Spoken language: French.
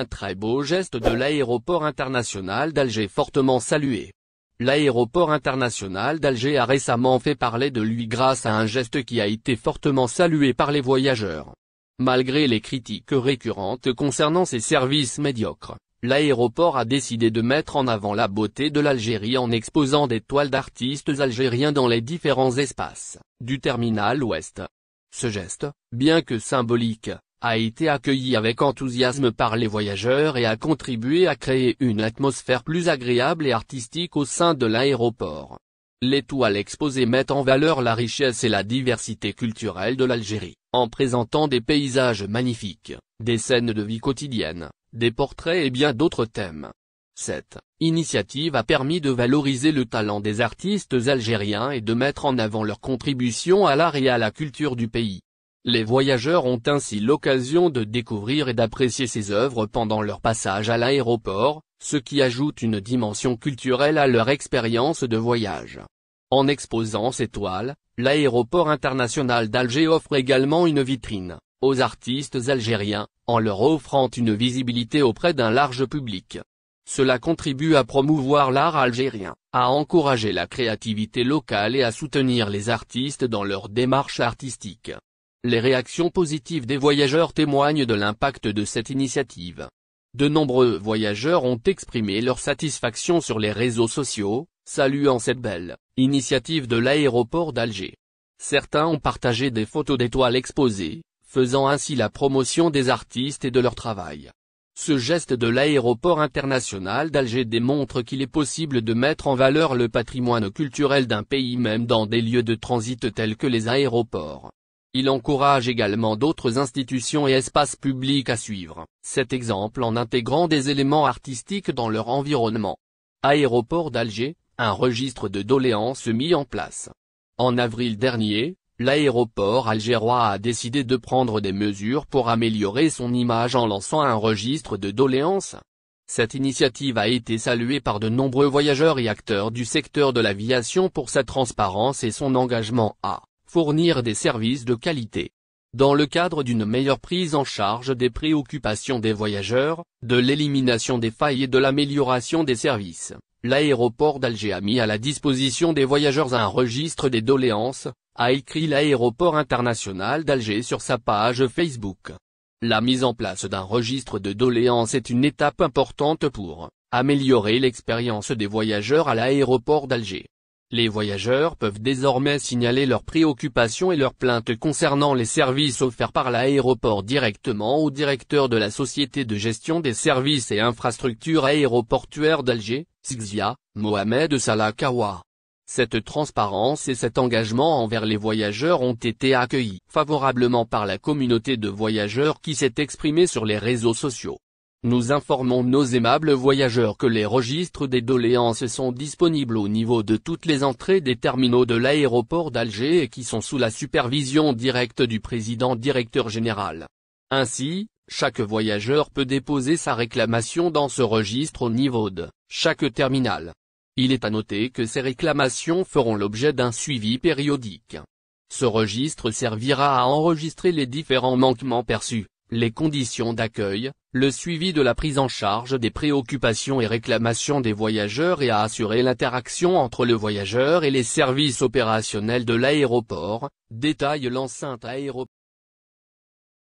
Un très beau geste de l'aéroport international d'Alger fortement salué. L'aéroport international d'Alger a récemment fait parler de lui grâce à un geste qui a été fortement salué par les voyageurs. Malgré les critiques récurrentes concernant ses services médiocres, l'aéroport a décidé de mettre en avant la beauté de l'Algérie en exposant des toiles d'artistes algériens dans les différents espaces du terminal ouest. Ce geste, bien que symbolique, a été accueilli avec enthousiasme par les voyageurs et a contribué à créer une atmosphère plus agréable et artistique au sein de l'aéroport. Les toiles exposées mettent en valeur la richesse et la diversité culturelle de l'Algérie, en présentant des paysages magnifiques, des scènes de vie quotidienne, des portraits et bien d'autres thèmes. Cette initiative a permis de valoriser le talent des artistes algériens et de mettre en avant leur contribution à l'art et à la culture du pays. Les voyageurs ont ainsi l'occasion de découvrir et d'apprécier ces œuvres pendant leur passage à l'aéroport, ce qui ajoute une dimension culturelle à leur expérience de voyage. En exposant ces toiles, l'aéroport international d'Alger offre également une vitrine aux artistes algériens, en leur offrant une visibilité auprès d'un large public. Cela contribue à promouvoir l'art algérien, à encourager la créativité locale et à soutenir les artistes dans leur démarche artistique. Les réactions positives des voyageurs témoignent de l'impact de cette initiative. De nombreux voyageurs ont exprimé leur satisfaction sur les réseaux sociaux, saluant cette belle initiative de l'aéroport d'Alger. Certains ont partagé des photos d'étoiles exposées, faisant ainsi la promotion des artistes et de leur travail. Ce geste de l'aéroport international d'Alger démontre qu'il est possible de mettre en valeur le patrimoine culturel d'un pays même dans des lieux de transit tels que les aéroports. Il encourage également d'autres institutions et espaces publics à suivre cet exemple en intégrant des éléments artistiques dans leur environnement. Aéroport d'Alger, un registre de doléances mis en place. En avril dernier, l'aéroport algérois a décidé de prendre des mesures pour améliorer son image en lançant un registre de doléances. Cette initiative a été saluée par de nombreux voyageurs et acteurs du secteur de l'aviation pour sa transparence et son engagement à fournir des services de qualité. Dans le cadre d'une meilleure prise en charge des préoccupations des voyageurs, de l'élimination des failles et de l'amélioration des services, l'aéroport d'Alger a mis à la disposition des voyageurs un registre des doléances, a écrit l'aéroport international d'Alger sur sa page Facebook. La mise en place d'un registre de doléances est une étape importante pour améliorer l'expérience des voyageurs à l'aéroport d'Alger. Les voyageurs peuvent désormais signaler leurs préoccupations et leurs plaintes concernant les services offerts par l'aéroport directement au directeur de la Société de gestion des services et infrastructures aéroportuaires d'Alger, SGZIA, Mohamed Salah Kawa. Cette transparence et cet engagement envers les voyageurs ont été accueillis favorablement par la communauté de voyageurs qui s'est exprimée sur les réseaux sociaux. Nous informons nos aimables voyageurs que les registres des doléances sont disponibles au niveau de toutes les entrées des terminaux de l'aéroport d'Alger et qui sont sous la supervision directe du président directeur général. Ainsi, chaque voyageur peut déposer sa réclamation dans ce registre au niveau de chaque terminal. Il est à noter que ces réclamations feront l'objet d'un suivi périodique. Ce registre servira à enregistrer les différents manquements perçus, les conditions d'accueil, le suivi de la prise en charge des préoccupations et réclamations des voyageurs et à assurer l'interaction entre le voyageur et les services opérationnels de l'aéroport, détaille l'enceinte aéroport.